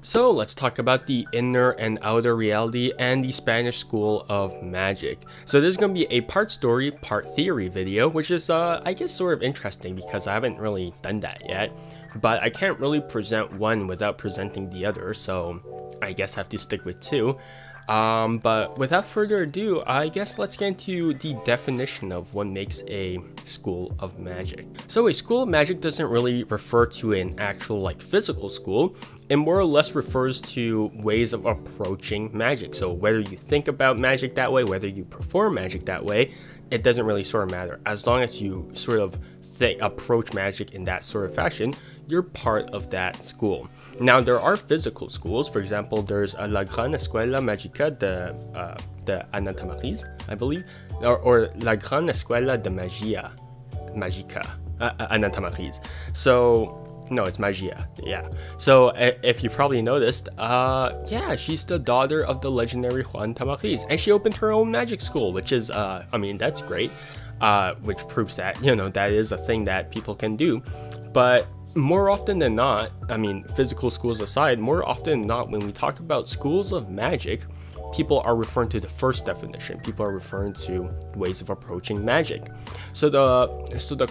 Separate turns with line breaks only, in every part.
So let's talk about the inner and outer reality and the Spanish school of magic. So this is going to be a part story, part theory video, which is I guess sort of interesting because I haven't really done that yet. But I can't really present one without presenting the other, so I guess I have to stick with two. But without further ado, I guess let's get into the definition of what makes a school of magic. So a school of magic doesn't really refer to an actual like physical school. It more or less refers to ways of approaching magic. So whether you think about magic that way, whether you perform magic that way, it doesn't really sort of matter. As long as you sort of approach magic in that sort of fashion, you're part of that school. Now there are physical schools. For example, there's La Gran Escuela Magica de Anatamaris, I believe, or La Gran Escuela de Magica Anatamaris. So no, it's Magia, yeah. So if you probably noticed, yeah, she's the daughter of the legendary Juan Tamariz, and she opened her own magic school, which is, I mean, that's great, which proves that, you know, that is a thing that people can do. But more often than not, I mean, physical schools aside, more often than not, when we talk about schools of magic, people are referring to the first definition. People are referring to ways of approaching magic. So the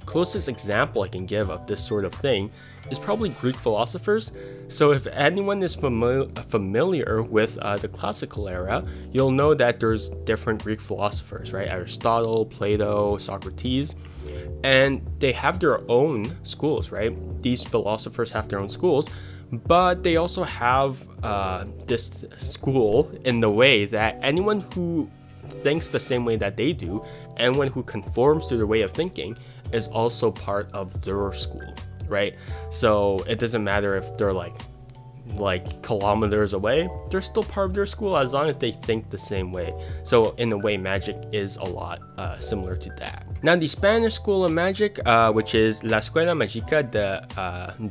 closest example I can give of this sort of thing is probably Greek philosophers. So if anyone is familiar with the classical era, you'll know that there's different Greek philosophers, right? Aristotle, Plato, Socrates, and they have their own schools, right? These philosophers have their own schools, but they also have this school in the way that anyone who thinks the same way that they do, anyone who conforms to their way of thinking, is also part of their school, right? So it doesn't matter if they're like kilometers away, they're still part of their school as long as they think the same way. So in a way, magic is a lot similar to that. Now the Spanish school of magic, which is La Escuela Magica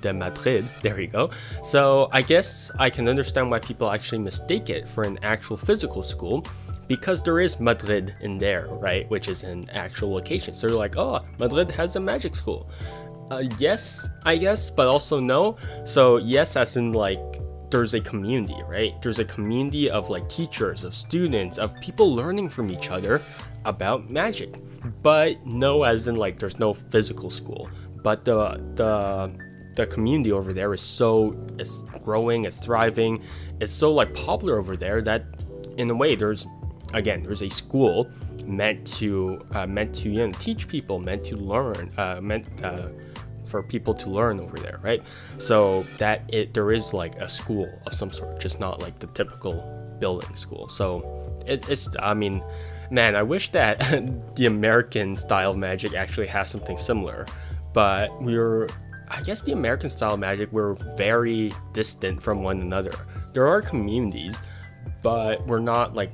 de Madrid, there we go. So I guess I can understand why people actually mistake it for an actual physical school, because there is Madrid in there, right? Which is an actual location. So they're like, oh, Madrid has a magic school. Yes, I guess, but also no. So yes, as in like, there's a community, right? There's a community of like teachers, of students, of people learning from each other about magic. But no, as in like, there's no physical school. But the community over there is it's growing, it's thriving. It's so like popular over there that in a way there's a school meant to you know, teach people, meant to learn, for people to learn over there, right? So that there is like a school of some sort, just not like the typical building school. So it's I mean, man, I wish that the American style magic actually has something similar, but I guess the American style magic, we're very distant from one another. There are communities, but we're not like,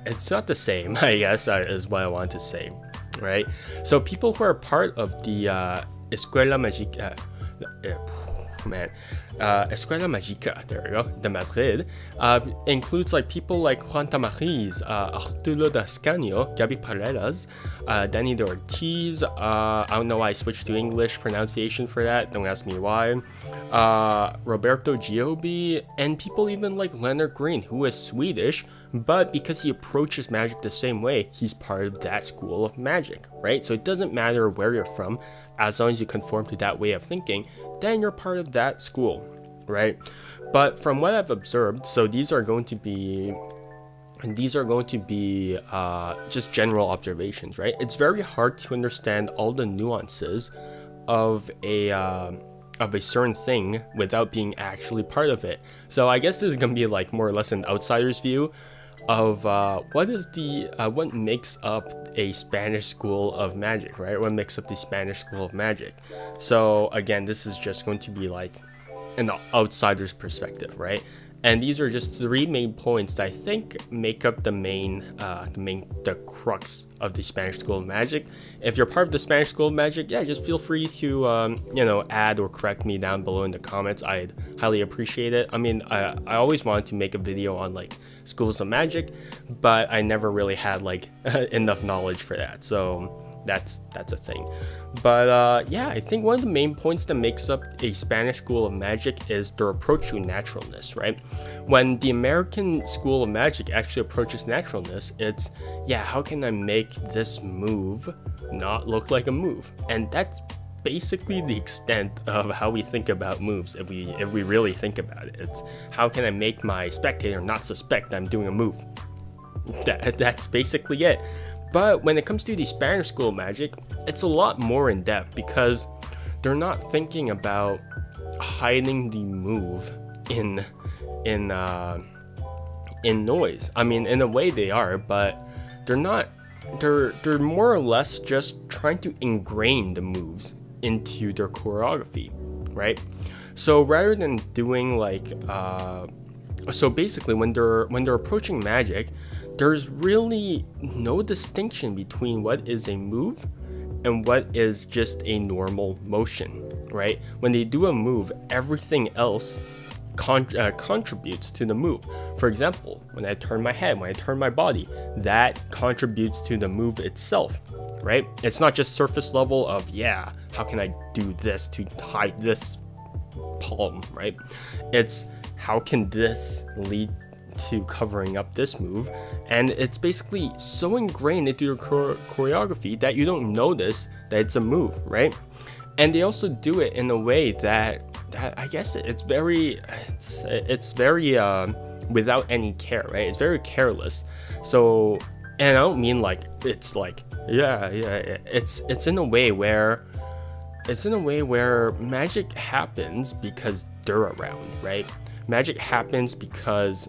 it's not the same, I guess, is what I want to say, right? So people who are part of the Escuela Magica, Escuela Magica, there we go, de Madrid, includes like people like Juan Tamariz, Arturo Dascanio, Gabi Paredes, Danny de Ortiz, I don't know why I switched to English pronunciation for that, don't ask me why, Roberto Giobbi, and people even like Leonard Green, who is Swedish, but because he approaches magic the same way, he's part of that school of magic, right? So it doesn't matter where you're from, as long as you conform to that way of thinking, then you're part of that school, right? But from what I've observed, so these are going to be just general observations, right? It's very hard to understand all the nuances of a certain thing without being actually part of it. So I guess this is gonna be like more or less an outsider's view of what makes up a Spanish school of magic, right? What makes up the Spanish school of magic? So again, this is just going to be like an outsider's perspective, right? And these are just three main points that I think make up the crux of the Spanish School of Magic. If you're part of the Spanish School of Magic, yeah, just feel free to, you know, add or correct me down below in the comments. I'd highly appreciate it. I mean, I always wanted to make a video on like schools of magic, but I never really had like enough knowledge for that. So That's a thing. But yeah, I think one of the main points that makes up a Spanish school of magic is their approach to naturalness, right? When the American school of magic actually approaches naturalness, it's, yeah, how can I make this move not look like a move? And that's basically the extent of how we think about moves. If we really think about it, it's how can I make my spectator not suspect I'm doing a move? That's basically it. But when it comes to the Spanish school of magic, it's a lot more in depth, because they're not thinking about hiding the move in noise. I mean, in a way they are, but they're not. They're more or less just trying to ingrain the moves into their choreography, right? So rather than doing like so basically when they're approaching magic, there's really no distinction between what is a move and what is just a normal motion, right? When they do a move, everything else contributes to the move. For example, when I turn my head, when I turn my body, that contributes to the move itself, right? It's not just surface level of, yeah, how can I do this to hide this palm, right? It's how can this lead to covering up this move, and it's basically so ingrained into your choreography that you don't notice that it's a move, right? And they also do it in a way that I guess it's very without any care, right? It's very careless. So, and I don't mean like it's like it's in a way where magic happens because they're around, right? Magic happens because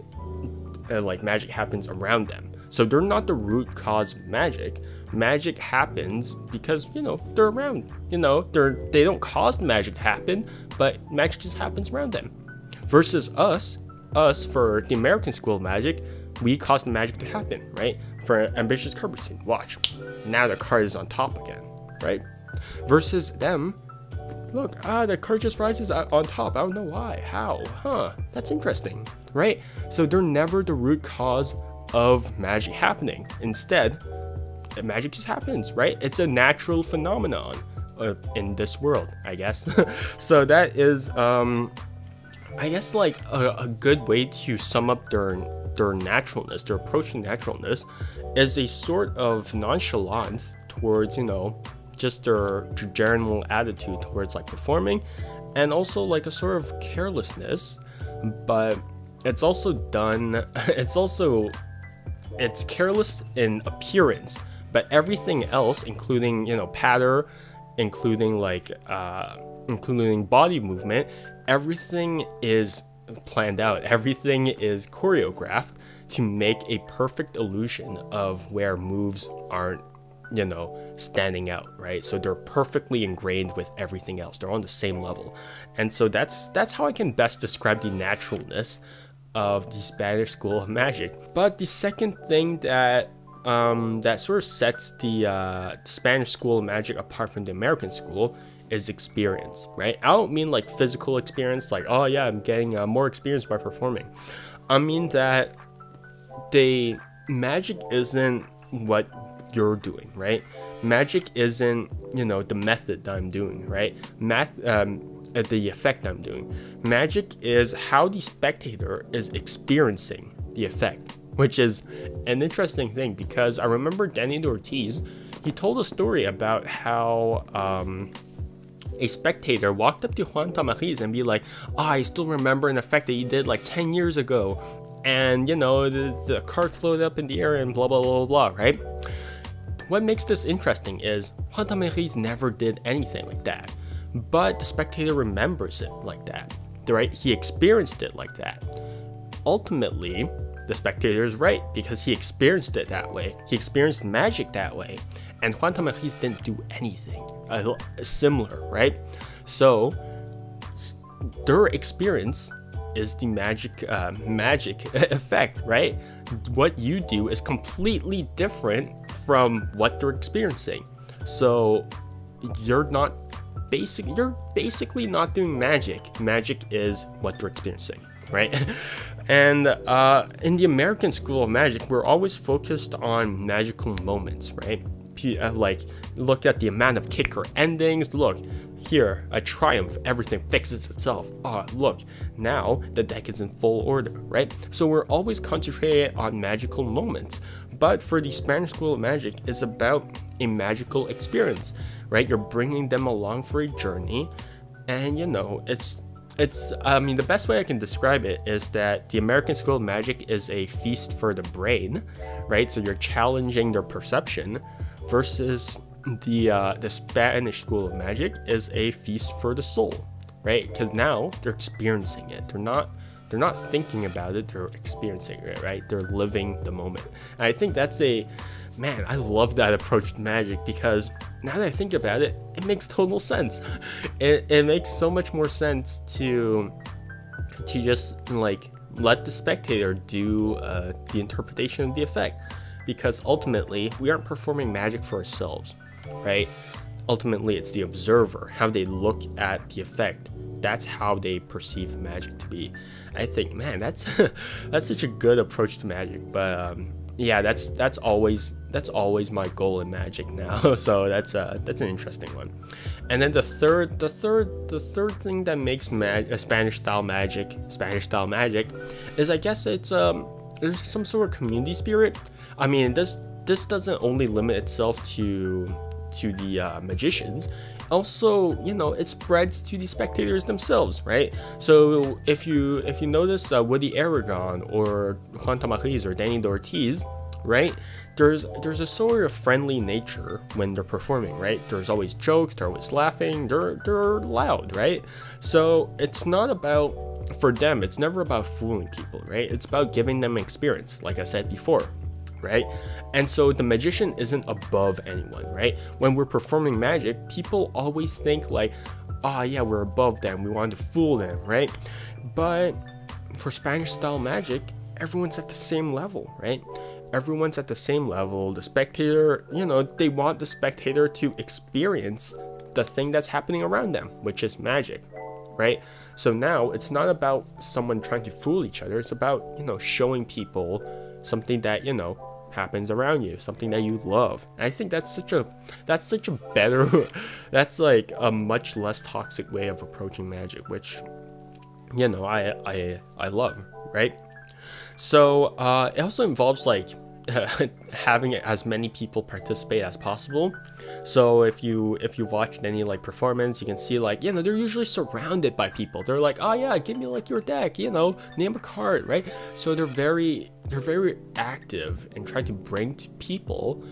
magic happens around them. So they're not the root cause of magic. Magic happens because, you know, they're around. You know, they don't cause the magic to happen, but magic just happens around them. Versus us for the American school of magic, we cause the magic to happen, right? For ambitious card routine, watch. Now the card is on top again, right? Versus them, look, the card just rises on top. I don't know why. How? Huh. That's interesting, right? So they're never the root cause of magic happening. Instead, magic just happens, right? It's a natural phenomenon in this world, I guess. So that is, I guess, like a good way to sum up their naturalness, their approach to naturalness, is a sort of nonchalance towards, you know, just their general attitude towards like performing, and also like a sort of carelessness. But it's also done, it's careless in appearance, but everything else, including, you know, patter, including body movement, everything is planned out, everything is choreographed to make a perfect illusion of where moves aren't, you know, standing out, right? So they're perfectly ingrained with everything else. They're on the same level. And so that's how I can best describe the naturalness of the Spanish school of magic. But the second thing that sort of sets the Spanish school of magic apart from the American school is experience, right? I don't mean like physical experience, like, oh yeah, I'm getting more experience by performing. I mean that magic isn't what you're doing, right? Magic isn't, you know, the method that I'm doing, right? The effect I'm doing. Magic is how the spectator is experiencing the effect, which is an interesting thing, because I remember Danny Ortiz, he told a story about how a spectator walked up to Juan Tamariz and be like, oh, I still remember an effect that you did like 10 years ago, and, you know, the card floated up in the air and blah blah blah blah, right? What makes this interesting is Juan Tamariz never did anything like that, but the spectator remembers it like that, right? He experienced it like that. Ultimately, the spectator is right, because he experienced it that way. He experienced magic that way, and Juan Tamariz didn't do anything similar, right? So their experience is the magic effect, right? What you do is completely different from what they're experiencing. So you're basically not doing magic. Magic is what they're experiencing, right? And in the American school of magic, we're always focused on magical moments, right? like look at the amount of kicker endings. Look here, a triumph, everything fixes itself. Look, now the deck is in full order, right? So we're always concentrated on magical moments. But for the Spanish School of Magic, it's about a magical experience, right? You're bringing them along for a journey, and you know, I mean, the best way I can describe it is that the American School of Magic is a feast for the brain, right? So you're challenging their perception, versus the Spanish School of Magic is a feast for the soul, right? Because now they're experiencing it. They're not thinking about it, they're experiencing it, right? They're living the moment. And I think that's man, I love that approach to Magic, because now that I think about it, it makes total sense. It makes so much more sense to just like let the spectator do the interpretation of the effect, because ultimately we aren't performing magic for ourselves, right? Ultimately it's the observer, how they look at the effect. That's how they perceive magic to be. I think, man, that's such a good approach to magic. But yeah, that's always my goal in Magic now. So that's an interesting one. And then the third thing that makes a Spanish style magic is, I guess, it's there's some sort of community spirit. I mean, this doesn't only limit itself to the magicians. Also, you know, it spreads to the spectators themselves, right? So if you notice Woody Aragon or Juan Tamariz or Danny Ortiz, right, there's a sort of friendly nature when they're performing, right? There's always jokes, they're always laughing, they're loud, right? So it's not about, for them, it's never about fooling people, right? It's about giving them experience, like I said before, right? And so the magician isn't above anyone, right? When we're performing magic, people always think like, yeah, we're above them, we want to fool them, right? But for Spanish style magic, everyone's at the same level, right? Everyone's at the same level. The spectator, you know, they want the spectator to experience the thing that's happening around them, which is magic, right? So now it's not about someone trying to fool each other. It's about, you know, showing people something that, you know, happens around you, something that you love. And I think that's such a better that's like a much less toxic way of approaching magic, which, you know, I love, right? So it also involves like having as many people participate as possible. So if you watched any like performance, you can see like, you know, they're usually surrounded by people. They're like, oh yeah, give me like your deck, you know, name a card, right? So they're very active and trying to bring people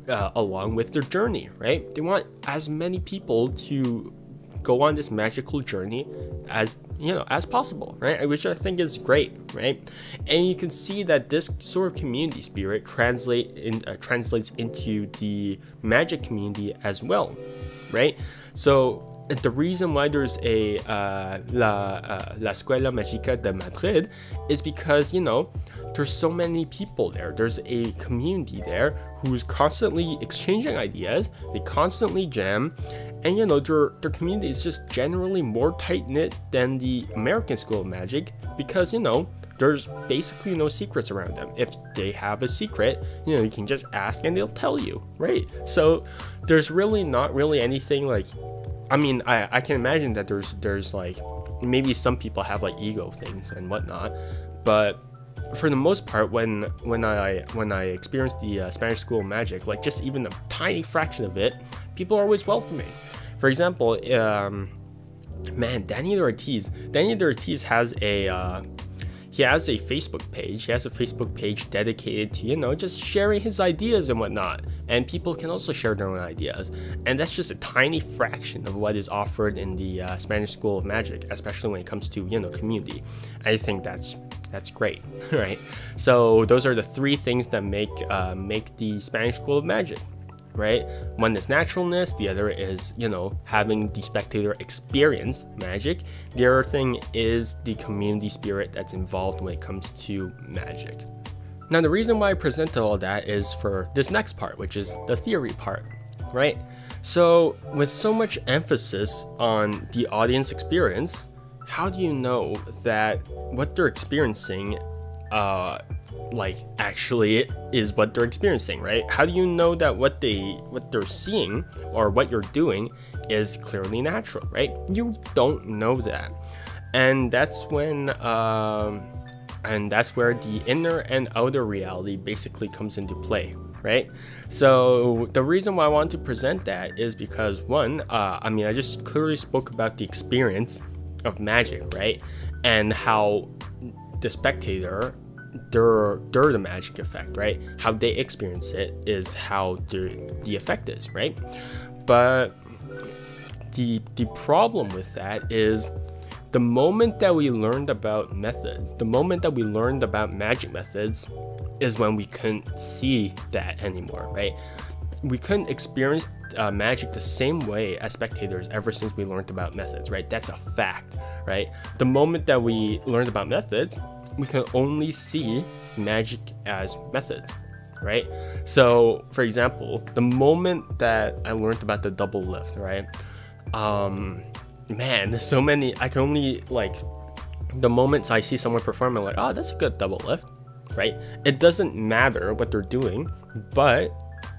along with their journey, right? They want as many people to go on this magical journey as, you know, as possible, right? Which I think is great, right? And you can see that this sort of community spirit translates into the magic community as well, right? So the reason why there's a La Escuela Mágica de Madrid is because, you know, there's so many people there. There's a community there who's constantly exchanging ideas. They constantly jam, and you know, their community is just generally more tight-knit than the American School of Magic, because, you know, there's basically no secrets around them. If they have a secret, you know, you can just ask and they'll tell you, right? So there's really not really anything like, I mean, I can imagine that there's like, maybe some people have like ego things and whatnot, but for the most part, when I experienced the Spanish School of Magic, like just even a tiny fraction of it, people are always welcoming. For example, man, Danny Ortiz has a Facebook page. He has a Facebook page dedicated to, you know, just sharing his ideas and whatnot. And people can also share their own ideas. And that's just a tiny fraction of what is offered in the Spanish School of Magic, especially when it comes to, you know, community. I think that's great, right? So those are the three things that make the Spanish School of Magic, right? One is naturalness, the other is, you know, having the spectator experience magic. The other thing is the community spirit that's involved when it comes to magic. Now, the reason why I presented all that is for this next part, which is the theory part, right? So with so much emphasis on the audience experience, how do you know that what they're experiencing like actually is what they're experiencing, right? How do you know that what they're seeing or what you're doing is clearly natural, right? You don't know that. And that's when and that's where the inner and outer reality basically comes into play, right? So the reason why I want to present that is because one, I mean, I just clearly spoke about the experience of magic, right? And how the spectator, they're the magic effect, right? How they experience it is how the effect is, right? But the problem with that is the moment that we learned about methods, the moment that we learned about magic methods is when we couldn't see that anymore, right? We couldn't experience magic the same way as spectators ever since we learned about methods, right? That's a fact, right? The moment that we learned about methods, we can only see magic as methods, right? So, for example, the moment that I learned about the double lift, right? Man, there's so many. I can only, like, the moments I see someone perform, I'm like, oh, that's a good double lift, right? It doesn't matter what they're doing, but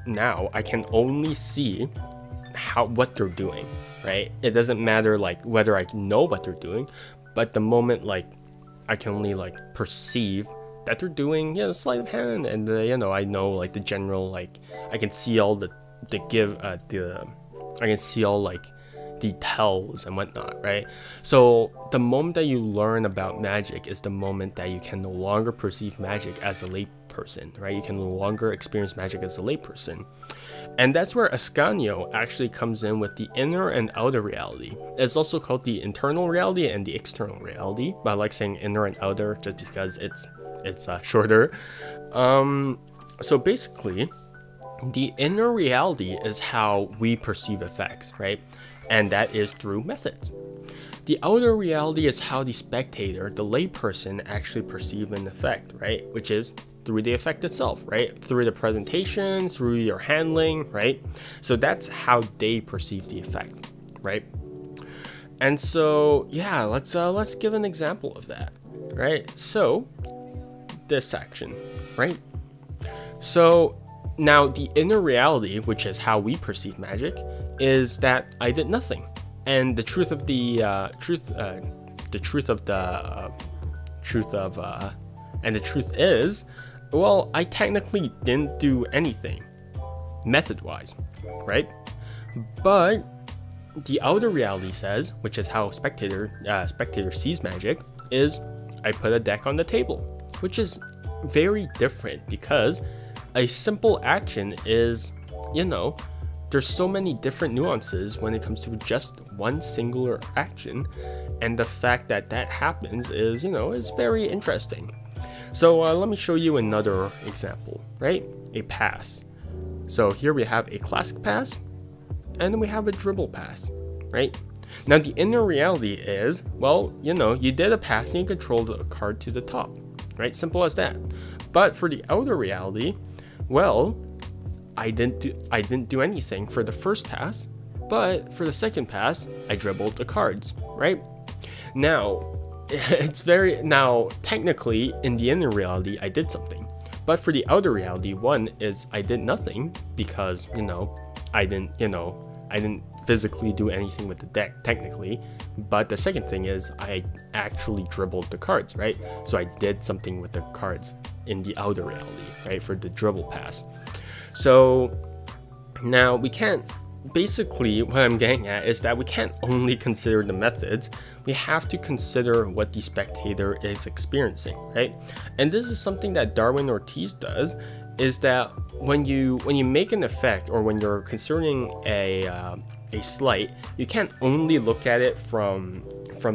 now I can only see what they're doing, right? It doesn't matter like whether I know what they're doing, but the moment like I can only like perceive that they're doing, sleight of hand, and I know like the general, like I can see all I can see all like details and whatnot, right? So the moment that you learn about magic is the moment that you can no longer perceive magic as a layperson, right? You can no longer experience magic as a layperson. And that's where Ascanio actually comes in with the inner and outer reality. It's also called the internal reality and the external reality, but I like saying inner and outer just because it's shorter. So basically, the inner reality is how we perceive effects, right? And that is through methods. The outer reality is how the spectator, the layperson, actually perceive an effect, right? Which is through the effect itself, right? Through the presentation, through your handling, right? So that's how they perceive the effect, right? And so, yeah, let's give an example of that, right? So this section, right? So now the inner reality, which is how we perceive magic, is that I did nothing, and the truth is, well, I technically didn't do anything, method-wise, right? But the outer reality says, which is how spectator sees magic, is I put a deck on the table, which is very different because a simple action is, there's so many different nuances when it comes to just one singular action, and the fact that that happens is, is very interesting. So let me show you another example, right? A pass. So here we have a classic pass, and then we have a dribble pass, right? Now the inner reality is, well, you did a pass and you controlled a card to the top, right? Simple as that. But for the outer reality, well, I didn't do anything for the first pass, but for the second pass, I dribbled the cards, right? Now, technically in the inner reality, I did something, but for the outer reality, one is I did nothing because, I didn't physically do anything with the deck technically, but the second thing is I actually dribbled the cards, right? So I did something with the cards in the outer reality, right? For the dribble pass. So now we can't, basically what I'm getting at is that we can't only consider the methods, we have to consider what the spectator is experiencing, right? And this is something that Darwin Ortiz does, is that when you make an effect, or when you're considering a sleight, you can't only look at it from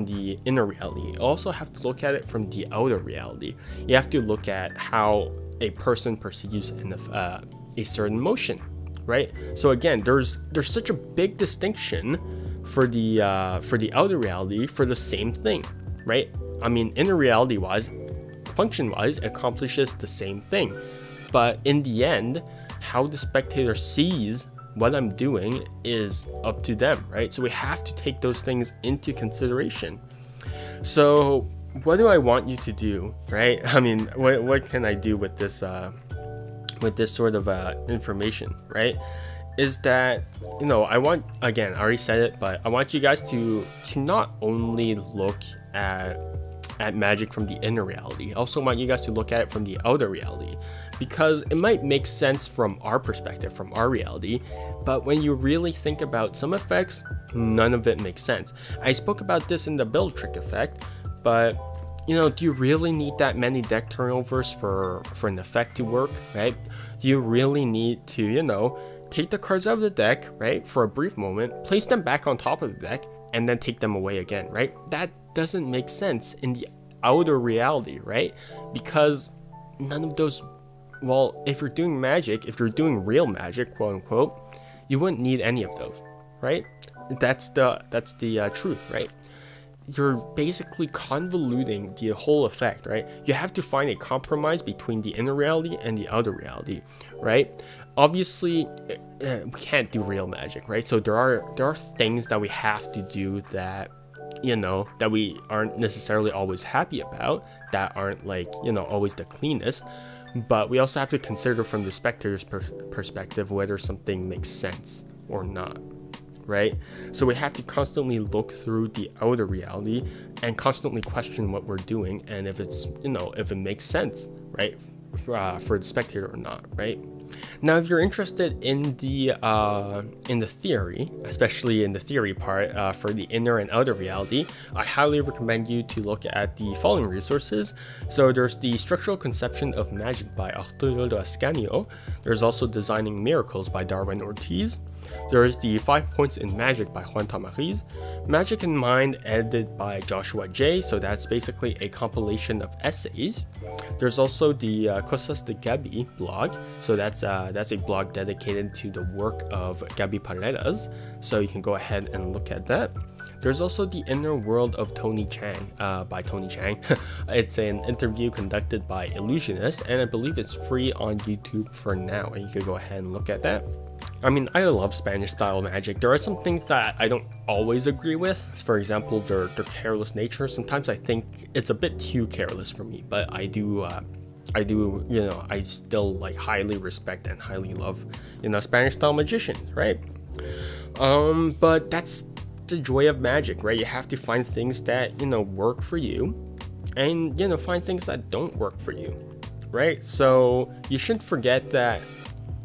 the inner reality. You also have to look at it from the outer reality. You have to look at how a person perceives a certain motion, right? So again, there's such a big distinction for the outer reality for the same thing, right? I mean, inner reality wise, function wise, accomplishes the same thing, but in the end, how the spectator sees what I'm doing is up to them, right? So we have to take those things into consideration. So what do I want you to do, right? I mean, what can I do with this sort of information, right? Is that, you know, I want, again, I already said it, but I want you guys to not only look at magic from the inner reality. I also want you guys to look at it from the outer reality, because it might make sense from our perspective, from our reality, but when you really think about some effects, none of it makes sense. I spoke about this in the build trick effect, but you know, do you really need that many deck turnovers for an effect to work, right? Do you really need to, you know, take the cards out of the deck, right, for a brief moment, place them back on top of the deck, and then take them away again, right? That doesn't make sense in the outer reality, right? Because none of those, well, if you're doing magic, if you're doing real magic, quote unquote, you wouldn't need any of those, right? That's the truth, right? You're basically convoluting the whole effect, right? You have to find a compromise between the inner reality and the outer reality, right? Obviously, we can't do real magic, right? So there are things that we have to do that, you know, that we aren't necessarily always happy about, that aren't, like, you know, always the cleanest. But we also have to consider from the spectator's perspective whether something makes sense or not, right? So we have to constantly look through the outer reality and constantly question what we're doing, and if it's, you know, if it makes sense, right, for the spectator or not, right? Now, if you're interested in the theory, especially in the theory part, for the inner and outer reality, I highly recommend you to look at the following resources. So there's the Structural Conception of Magic by Arturo Ascanio. There's also Designing Miracles by Darwin Ortiz. There is the 5 Points in Magic by Juan Tamariz, Magic in Mind edited by Joshua J, so that's basically a compilation of essays. There's also the Cosas de Gabi blog, so that's a blog dedicated to the work of Gabi Paredes, so you can go ahead and look at that. There's also The Inner World of Tony Chang by Tony Chang. It's an interview conducted by Illusionist, and I believe it's free on YouTube for now, and you can go ahead and look at that. I mean, I love Spanish style magic. There are some things that I don't always agree with. For example, their careless nature. Sometimes I think it's a bit too careless for me, but I do, you know, I still like highly respect and highly love, you know, Spanish style magicians, right? But that's the joy of magic, right? You have to find things that, you know, work for you, and, you know, find things that don't work for you, right? So you shouldn't forget that.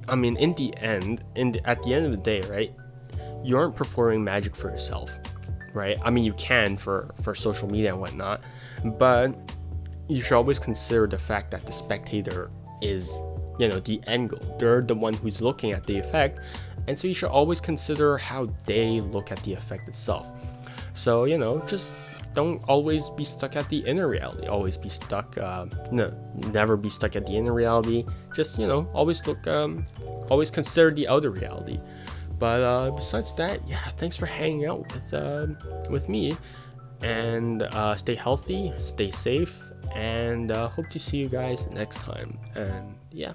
I mean, in the end, at the end of the day, right, you aren't performing magic for yourself, right? I mean, you can for social media and whatnot, but you should always consider the fact that the spectator is, you know, the end goal. They're the one who's looking at the effect, and so you should always consider how they look at the effect itself. So, you know, just don't always be stuck at the inner reality. Always be stuck, never be stuck at the inner reality. Just, you know, always look, always consider the outer reality. But besides that, yeah, thanks for hanging out with me, and stay healthy, stay safe, and hope to see you guys next time. And yeah.